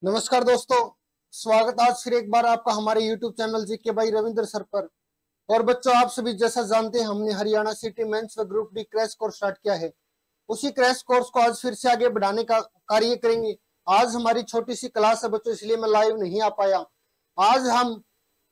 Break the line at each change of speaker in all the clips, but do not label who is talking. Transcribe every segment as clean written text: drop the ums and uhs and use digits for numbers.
नमस्कार दोस्तों, स्वागत आज फिर एक बार आपका हमारे YouTube channel GK by Ravindra sir पर। और बच्चों, आप सभी जैसा जानते हैं हमने हरियाणा सिटी मेंस व group D crash course start किया है। उसी क्रैश कोर्स को आज फिर से आगे बढ़ाने का कार्य करेंगे। आज हमारी छोटी सी क्लास है बच्चों, इसलिए मैं लाइव नहीं आ पाया। आज हम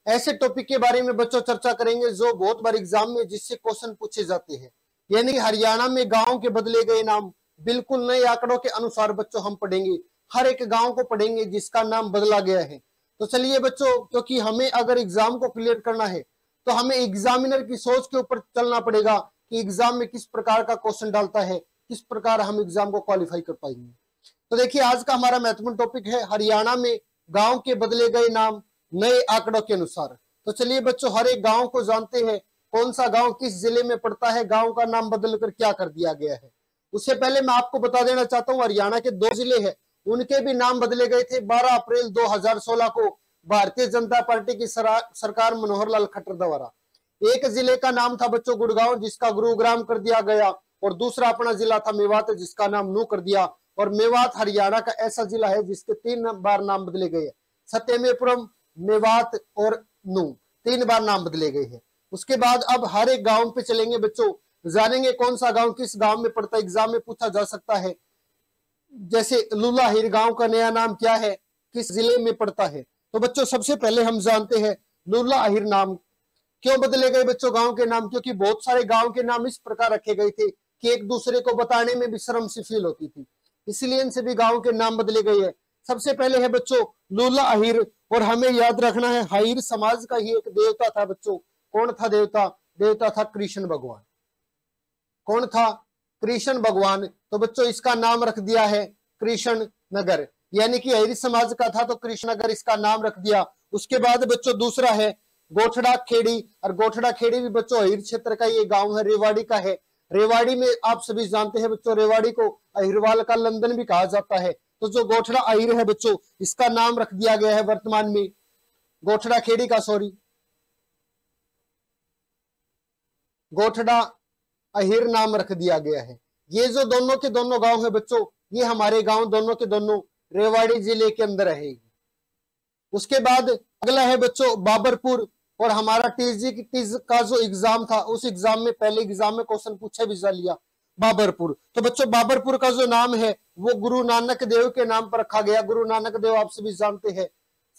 ऐसे टॉपिक के बारे में बच्चों चर्चा करेंगे जो बहुत बार एग्जाम में जिससे क्वेश्चन पूछे जाते हैं, यानी हरियाणा में गाँव के बदले गए नाम। बिल्कुल नए आंकड़ों के अनुसार बच्चों हम पढ़ेंगे, हर एक गांव को पढ़ेंगे जिसका नाम बदला गया है। तो चलिए बच्चों, क्योंकि हमें अगर एग्जाम को क्लियर करना है तो हमें एग्जामिनर की सोच के ऊपर चलना पड़ेगा कि एग्जाम में किस प्रकार का क्वेश्चन डालता है, किस प्रकार हम एग्जाम को क्वालिफाई कर पाएंगे। तो देखिए, आज का हमारा महत्वपूर्ण टॉपिक है हरियाणा में गांव के बदले गए नाम नए आंकड़ों के अनुसार। तो चलिए बच्चों, हर एक गांव को जानते हैं, कौन सा गांव किस जिले में पड़ता है, गांव का नाम बदलकर क्या कर दिया गया है। उससे पहले मैं आपको बता देना चाहता हूँ, हरियाणा के 2 जिले हैं, उनके भी नाम बदले गए थे 12 अप्रैल 2016 को भारतीय जनता पार्टी की सरकार मनोहर लाल खट्टर द्वारा। एक जिले का नाम था बच्चों गुड़गांव, जिसका गुरुग्राम कर दिया गया, और दूसरा अपना जिला था मेवात, जिसका नाम नू कर दिया। और मेवात हरियाणा का ऐसा जिला है जिसके 3 बार नाम बदले गए हैं। सत्यमेपुरम, मेवात और नू, 3 बार नाम बदले गए हैं। उसके बाद अब हर एक गांव पे चलेंगे बच्चों, जानेंगे कौन सा गांव किस गांव में पड़ता है, एग्जाम में पूछा जा सकता है। जैसे लूलाहिर गांव का नया नाम क्या है, किस जिले में पड़ता है। तो बच्चों, सबसे पहले हम जानते हैं लूलाहिर नाम क्यों बदले गए बच्चों गांव के नाम। क्योंकि बहुत सारे गांव के नाम इस प्रकार रखे गए थे कि एक दूसरे को बताने में भी शर्म सी फील होती थी, इसलिए इनसे भी गांव के नाम बदले गए हैं। सबसे पहले है बच्चों लूलाहिर, और हमें याद रखना है हाहिर समाज का ही एक देवता था बच्चों। कौन था देवता? देवता था कृष्ण भगवान। कौन था? कृष्ण भगवान। तो बच्चों, इसका नाम रख दिया है कृष्ण नगर, यानी कि अहिर समाज का था तो कृष्ण नगर इसका नाम रख दिया। उसके बाद बच्चों दूसरा है गोठड़ा खेड़ी, और गोठड़ा खेड़ी भी बच्चों अहिर क्षेत्र का ये गांव है, रेवाड़ी का है। रेवाड़ी में आप सभी जानते हैं बच्चों, रेवाड़ी को अहिरवाल का लंदन भी कहा जाता है। तो जो गोठड़ा अहिर है बच्चों, इसका नाम रख दिया गया है वर्तमान में गोठड़ा खेड़ी का, सॉरी, गोठड़ा अहिर नाम रख दिया गया है। ये जो दोनों के दोनों गांव है बच्चों, ये हमारे गांव दोनों के दोनों रेवाड़ी जिले के अंदर रहेगी। उसके बाद अगला है बच्चों बाबरपुर, और हमारा टीज का जो एग्जाम था, उस एग्जाम में पहले एग्जाम में क्वेश्चन पूछा भी जा लिया बाबरपुर। तो बच्चों, बाबरपुर का जो नाम है वो गुरु नानक देव के नाम पर रखा गया। गुरु नानक देव आप सभी जानते हैं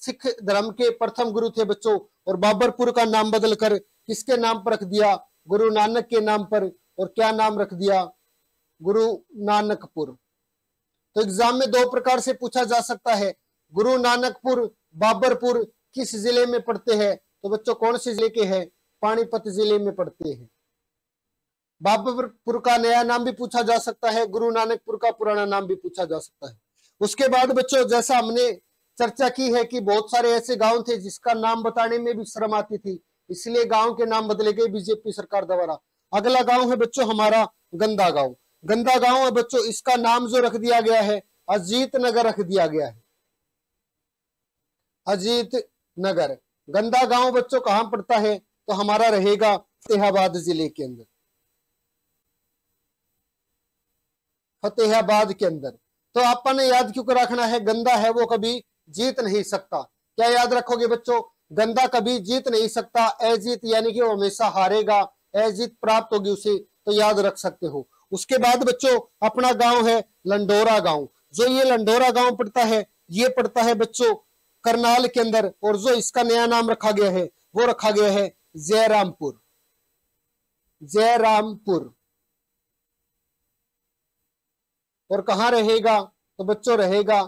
सिख धर्म के प्रथम गुरु थे बच्चों, और बाबरपुर का नाम बदलकर किसके नाम पर रख दिया? गुरु नानक के नाम पर। और क्या नाम रख दिया? गुरु नानकपुर। तो एग्जाम में 2 प्रकार से पूछा जा सकता है, गुरु नानकपुर, बाबरपुर किस जिले में पड़ते हैं? तो बच्चों, कौन से जिले के हैं? पानीपत जिले में पड़ते हैं। बाबरपुर का नया नाम भी पूछा जा सकता है, गुरु नानकपुर का पुराना नाम भी पूछा जा सकता है। उसके बाद बच्चों, जैसा हमने चर्चा की है कि बहुत सारे ऐसे गांव थे जिसका नाम बताने में भी शर्म आती थी, इसलिए गांव के नाम बदले गए बीजेपी सरकार द्वारा। अगला गांव है बच्चों हमारा गंदा गांव। गंदा गांव है बच्चों, इसका नाम जो रख दिया गया है अजीत नगर रख दिया गया है, अजीत नगर। गंदा गांव बच्चों कहां पड़ता है? तो हमारा रहेगा फतेहाबाद जिले के अंदर, फतेहाबाद के अंदर। तो आपने याद क्यों रखना है, गंदा है वो कभी जीत नहीं सकता। क्या याद रखोगे बच्चों? गंदा कभी जीत नहीं सकता, अजीत यानी कि वो हमेशा हारेगा, अजीत प्राप्त होगी उसे, तो याद रख सकते हो। उसके बाद बच्चों अपना गांव है लंडोरा गांव। जो ये लंडोरा गांव पड़ता है, ये पड़ता है बच्चों करनाल के अंदर, और जो इसका नया नाम रखा गया है वो रखा गया है जयरामपुर, जयरामपुर। और कहां रहेगा? तो बच्चों रहेगा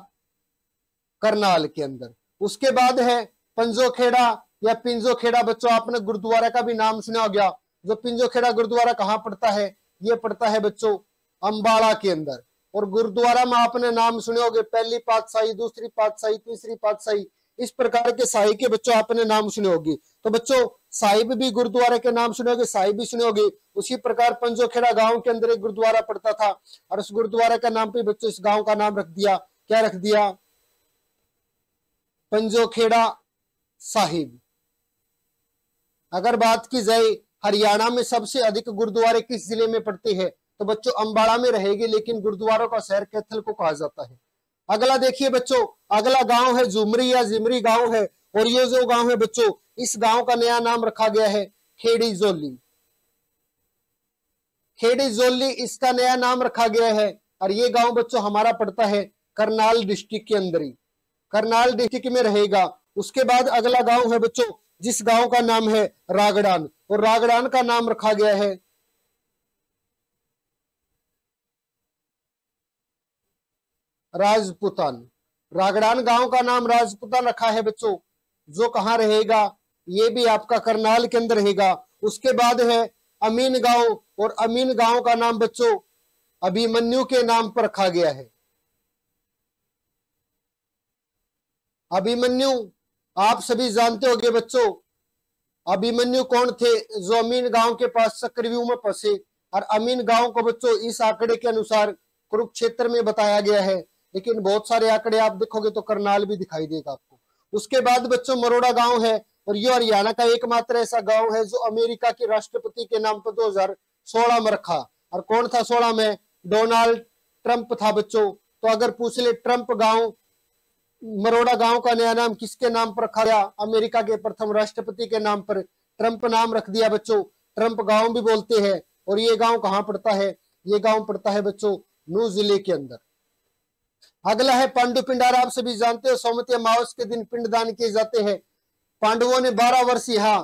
करनाल के अंदर। उसके बाद है पंजोखेड़ा या पिंजोखेड़ा। बच्चों, आपने गुरुद्वारा का भी नाम सुना होगा। जो पिंजोखेड़ा गुरुद्वारा कहां पड़ता है? ये पड़ता है बच्चों अंबाला के अंदर। और गुरुद्वारा में आपने नाम सुने होंगे, पहली पातशाही, दूसरी पातशाही, तीसरी पातशाही, इस प्रकार के शाही के बच्चों आपने नाम सुने होंगे। तो बच्चों, साहिब भी गुरुद्वारा के नाम सुने होंगे, साहिब भी सुने होंगे। उसी प्रकार पंजोखेड़ा गांव के अंदर एक गुरुद्वारा पड़ता था, और उस गुरुद्वारा का नाम पे बच्चों इस गांव का नाम रख दिया। क्या रख दिया? पंजोखेड़ा साहिब। अगर बात की जाए हरियाणा में सबसे अधिक गुरुद्वारे किस जिले में पड़ते हैं, तो बच्चों अंबाला में रहेगी, लेकिन गुरुद्वारों का शहर कैथल को कहा जाता है। अगला देखिए बच्चों, अगला गांव है झुमरी या जिमरी गांव है, और ये जो गांव है बच्चों, इस गांव का नया नाम रखा गया है खेड़ी जोली। खेड़ी जोली इसका नया नाम रखा गया है, और ये गांव बच्चों हमारा पड़ता है करनाल डिस्ट्रिक्ट के अंदर ही, करनाल डिस्ट्रिक्ट में रहेगा। उसके बाद अगला गांव है बच्चों, जिस गांव का नाम है रागड़ान, और रागड़ान का नाम रखा गया है राजपुतान। रागड़ान गांव का नाम राजपुतान रखा है बच्चों, जो कहाँ रहेगा, ये भी आपका करनाल के अंदर रहेगा। उसके बाद है अमीन गांव, और अमीन गांव का नाम बच्चों अभिमन्यु के नाम पर रखा गया है। अभिमन्यु आप सभी जानते होंगे बच्चों, अभिमन्यु कौन थे, जो अमीन गांव के पास चक्रव्यूह में फंसे। और अमीन गांव को बच्चों इस आंकड़े के अनुसार कुरुक्षेत्र में बताया गया है, लेकिन बहुत सारे आंकड़े आप देखोगे तो करनाल भी दिखाई देगा आपको। उसके बाद बच्चों मरोड़ा गांव है, और ये हरियाणा का एकमात्र ऐसा गांव है जो अमेरिका के राष्ट्रपति के नाम पर 2016 में रखा। और कौन था 16 में, डोनाल्ड ट्रंप था बच्चों। तो अगर पूछ ले ट्रंप गांव, मरोड़ा गांव का नया नाम किसके नाम पर रखा गया, अमेरिका के प्रथम राष्ट्रपति के नाम पर ट्रंप नाम रख दिया बच्चों, ट्रंप गांव भी बोलते हैं। और ये गांव कहाँ पड़ता है, ये गांव पड़ता है बच्चों नूह जिले के अंदर। अगला है पांडु पिंडारा, आप सभी जानते हो सोमवती अमावस के दिन पिंडदान किए जाते हैं। पांडवों ने 12 वर्ष यहाँ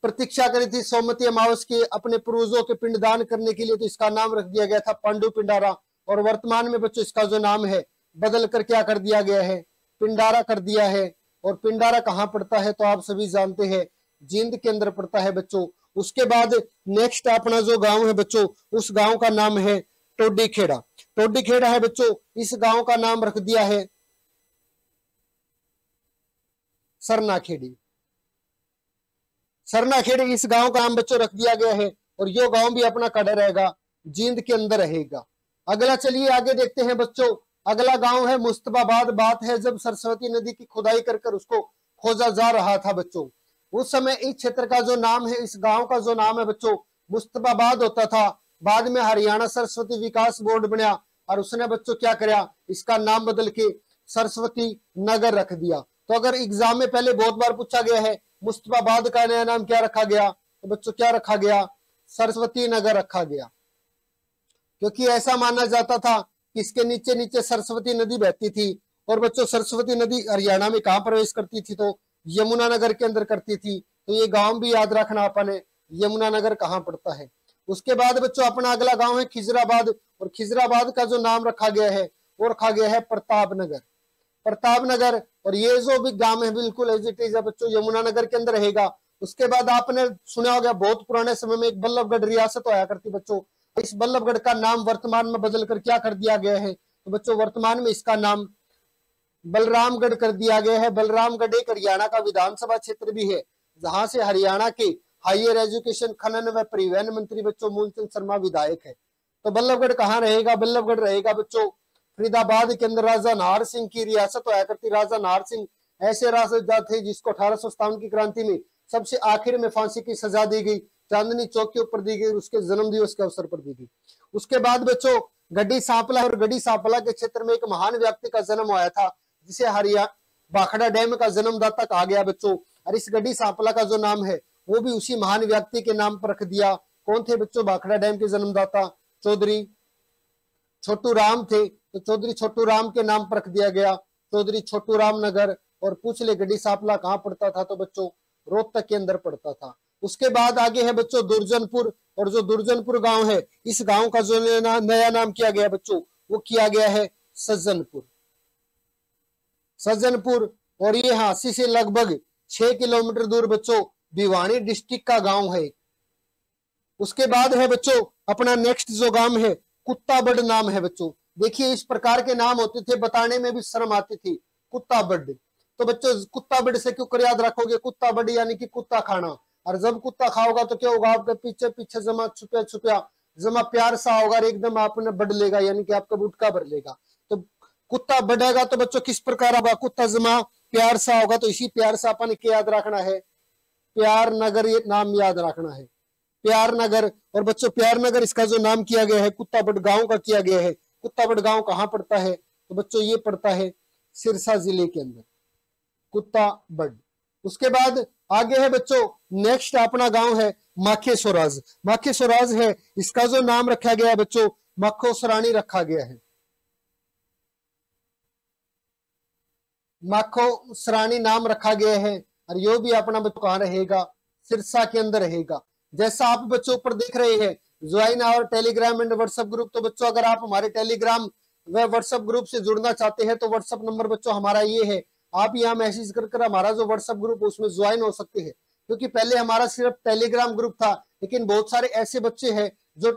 प्रतीक्षा करी थी सोमवती अमावस के अपने पूर्वजों के पिंडदान करने के लिए, तो इसका नाम रख दिया गया था पांडु पिंडारा। और वर्तमान में बच्चों इसका जो नाम है बदल कर क्या कर दिया गया है, पिंडारा कर दिया है। और पिंडारा कहाँ पड़ता है, तो आप सभी जानते हैं जींद के अंदर पड़ता है बच्चों। उसके बाद नेक्स्ट अपना जो गांव है बच्चों, उस गांव का नाम है टोडी खेड़ा। टोडी खेड़ा है बच्चों, इस गांव का नाम रख दिया है सरना खेड़ी। सरना खेड़ी इस गांव का नाम बच्चों रख दिया गया है, और यो गांव भी अपना खड़ा रहेगा, जींद के अंदर रहेगा। अगला चलिए आगे देखते हैं बच्चों, अगला गांव है मुस्तफाबाद। बात है जब सरस्वती नदी की खुदाई कर कर उसको खोजा जा रहा था बच्चों, उस समय इस क्षेत्र का जो नाम है, इस गांव का जो नाम है बच्चों मुस्तफाबाद होता था। बाद में हरियाणा सरस्वती विकास बोर्ड बना, और उसने बच्चों क्या किया, इसका नाम बदल के सरस्वती नगर रख दिया। तो अगर एग्जाम में पहले बहुत बार पूछा गया है मुस्तफाबाद का नया नाम क्या रखा गया, तो बच्चों क्या रखा गया, सरस्वती नगर रखा गया। क्योंकि ऐसा माना जाता था कि इसके नीचे नीचे सरस्वती नदी बहती थी, और बच्चों सरस्वती नदी हरियाणा में कहाँ प्रवेश करती थी, तो यमुनानगर के अंदर करती थी। तो ये गांव भी याद रखना अपने, यमुनानगर कहाँ पड़ता है। उसके बाद बच्चों अपना अगला गांव है खिजराबाद, और खिजराबाद का जो नाम रखा गया है वो रखा गया है प्रतापनगर। प्रतापनगर, और ये जो भी गांव है बिल्कुल एज इट इज है बच्चों यमुनानगर के अंदर रहेगा। उसके बाद आपने सुना होगा बहुत पुराने समय में एक बल्लभगढ़ रियासत होया करती बच्चों, इस बल्लभगढ़ का नाम वर्तमान में बदल कर क्या कर दिया गया है, तो बच्चों वर्तमान में इसका नाम बलरामगढ़ कर दिया गया है। बलरामगढ़ एक हरियाणा का विधानसभा क्षेत्र भी है, जहां से हरियाणा के हायर एजुकेशन, खनन व परिवहन मंत्री बच्चों मूलचंद शर्मा विधायक है। तो बल्लभगढ़ कहाँ रहेगा, बल्लभगढ़ रहेगा बच्चों फरीदाबाद के अंदर। राजा नाहर सिंह की रियासत होया करती। राजा नाहर सिंह ऐसे राजा थे जिसको 1857 की क्रांति में सबसे आखिर में फांसी की सजा दी गई, चांदनी चौक के ऊपर दी गई, उसके जन्म दिवस के अवसर पर दी गई। उसके बाद बच्चों गड्डी सांपला, और गड्डी सांपला के क्षेत्र में एक महान व्यक्ति का जन्म हुआ था, जिसे हरियाणा भाखड़ा डैम का जन्मदाता कहा गया बच्चों। और इस गड्डी सांपला का जो नाम है वो भी उसी महान व्यक्ति के नाम पर रख दिया। कौन थे बच्चों भाखड़ा डैम के जन्मदाता, चौधरी छोटू राम थे। तो चौधरी छोटू राम के नाम पर रख दिया गया चौधरी छोटू राम नगर। और पूछ ले गड्डी सांपला कहाँ पड़ता था, तो बच्चों रोहतक के अंदर पड़ता था। उसके बाद आगे है बच्चों दुर्जनपुर, और जो दुर्जनपुर गांव है इस गांव का जो नया नाम किया गया बच्चों वो किया गया है सज्जनपुर। सज्जनपुर, और ये हांसी से लगभग 6 किलोमीटर दूर बच्चों भिवानी डिस्ट्रिक्ट का गांव है। उसके बाद है बच्चों अपना नेक्स्ट जो गांव है कुत्ताबड़ नाम है बच्चों। देखिए इस प्रकार के नाम होते थे, बताने में भी शर्म आती थी, कुत्ताबड़। तो बच्चों कुत्ताबड़ से क्यों कर याद रखोगे, कुत्ताबड़ यानी कि कुत्ता खाना। और जब कुत्ता खाओगा तो क्या होगा, आपके पीछे पीछे जमा छुपया छुपया जमा प्यार सा होगा, और एकदम आपने बढ़ लेगा, यानी कि आपका बुटका भर लेगा। तो कुत्ता बढ़ेगा तो बच्चों किस प्रकार होगा, कुत्ता जमा प्यार सा होगा। तो इसी प्यार सा अपन क्या याद रखना है, प्यार नगर ये नाम याद रखना है, प्यार नगर। और बच्चों प्यार नगर इसका जो नाम किया गया है कुत्ताबड़ गांव का किया गया है। कुत्ताबड़ गांव कहाँ पड़ता है, तो बच्चों ये पड़ता है सिरसा जिले के अंदर, कुत्ताबड़। उसके बाद आगे है बच्चों, नेक्स्ट अपना गांव है माखे स्वराज। माखे स्वराज है, इसका जो नाम रखा गया है बच्चों, माखोसरानी रखा गया है। माखोसरानी नाम रखा गया है, और यो भी अपना बच्चों कहाँ रहेगा, सिरसा के अंदर रहेगा। जैसा आप बच्चों ऊपर देख रहे हैं, join our Telegram and WhatsApp group. तो बच्चों अगर आप हमारे टेलीग्राम व व्हाट्सएप ग्रुप से जुड़ना चाहते हैं तो व्हाट्सएप नंबर बच्चों हमारा ये है, आप यहाँ मैसेज कर हमारा जो व्हाट्सएप ग्रुप उसमें ज्वाइन हो सकते हैं। क्योंकि पहले हमारा सिर्फ टेलीग्राम ग्रुप था, लेकिन बहुत सारे ऐसे बच्चे हैं जो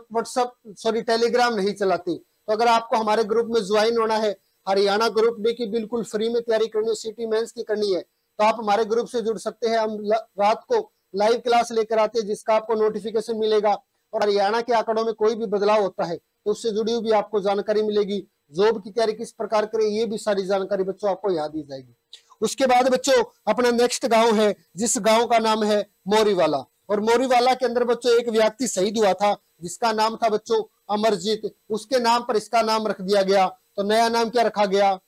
टेलीग्राम नहीं चलाते। तो अगर आपको हमारे ग्रुप में ज्वाइन होना है, हरियाणा ग्रुप डी की बिल्कुल फ्री में तैयारी करनी है, सिटी मेंस की करनी है, तो आप हमारे ग्रुप से जुड़ सकते हैं। हम रात को लाइव क्लास लेकर आते हैं, जिसका आपको नोटिफिकेशन मिलेगा, और हरियाणा के आंकड़ों में कोई भी बदलाव होता है तो उससे जुड़ी हुई भी आपको जानकारी मिलेगी। जॉब की तैयारी किस प्रकार करें, ये भी सारी जानकारी बच्चों आपको यहाँ दी जाएगी। उसके बाद बच्चों अपना नेक्स्ट गांव है, जिस गांव का नाम है मोरीवाला। और मोरीवाला के अंदर बच्चों एक व्यक्ति शहीद हुआ था, जिसका नाम था बच्चों अमरजीत। उसके नाम पर इसका नाम रख दिया गया। तो नया नाम क्या रखा गया,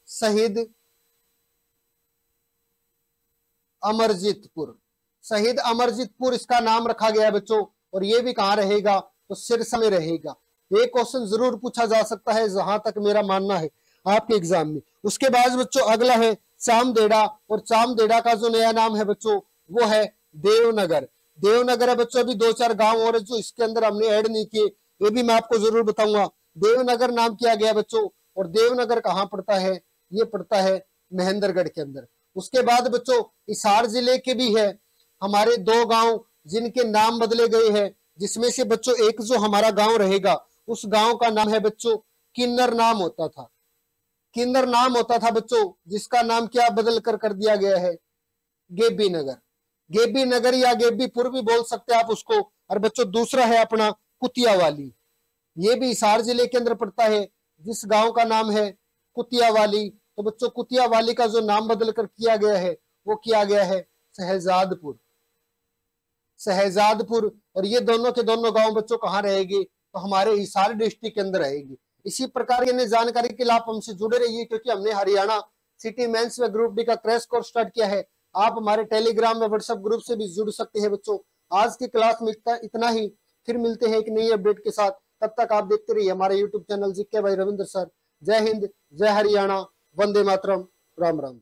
शहीद अमरजीतपुर। शहीद अमरजीतपुर इसका नाम रखा गया बच्चों। और ये भी कहाँ रहेगा, तो सिरसा में रहेगा। ये क्वेश्चन जरूर पूछा जा सकता है, जहां तक मेरा मानना है आपके एग्जाम में। उसके बाद बच्चों अगला है चामदेड़ा। और चामदेड़ा का जो नया नाम है बच्चों वो है देवनगर। देवनगर है बच्चों। अभी 2-4 गांव और जो इसके अंदर हमने ऐड नहीं किए, ये भी मैं आपको जरूर बताऊंगा। देवनगर नाम किया गया बच्चों। और देवनगर कहाँ पड़ता है, ये पड़ता है महेंद्रगढ़ के अंदर। उसके बाद बच्चों हिसार जिले के भी है हमारे 2 गांव जिनके नाम बदले गए हैं, जिसमें से बच्चों एक जो हमारा गांव रहेगा उस गांव का नाम है बच्चों किन्नर नाम होता था। किन्नर नाम होता था बच्चों, जिसका नाम क्या बदल कर दिया गया है, गेबी नगर। गेबी नगर या गेबीपुर भी बोल सकते हैं आप उसको। और बच्चों दूसरा है अपना कुतियावाली। ये भी हिसार जिले के अंदर पड़ता है, जिस गांव का नाम है कुतियावाली। तो बच्चों कुतियावाली का जो नाम बदल कर किया गया है वो किया गया है शहजादपुर। शहजादपुर। और ये दोनों के दोनों गांव बच्चों कहाँ रहेगी, तो हमारे हिसार डिस्ट्रिक्ट के अंदर रहेगी। इसी प्रकार की जानकारी के लिए आप हमसे जुड़े रहिए, क्योंकि हमने हरियाणा सिटी मेंस व ग्रुप डी का क्रैश कोर्स स्टार्ट किया है। आप हमारे टेलीग्राम व व्हाट्सएप ग्रुप से भी जुड़ सकते हैं बच्चों। आज की क्लास में इतना ही। फिर मिलते हैं एक नई अपडेट के साथ। तब तक आप देखते रहिए हमारे YouTube channel GK by Ravindra sir. जय हिंद, जय हरियाणा, वंदे मातरम, राम राम।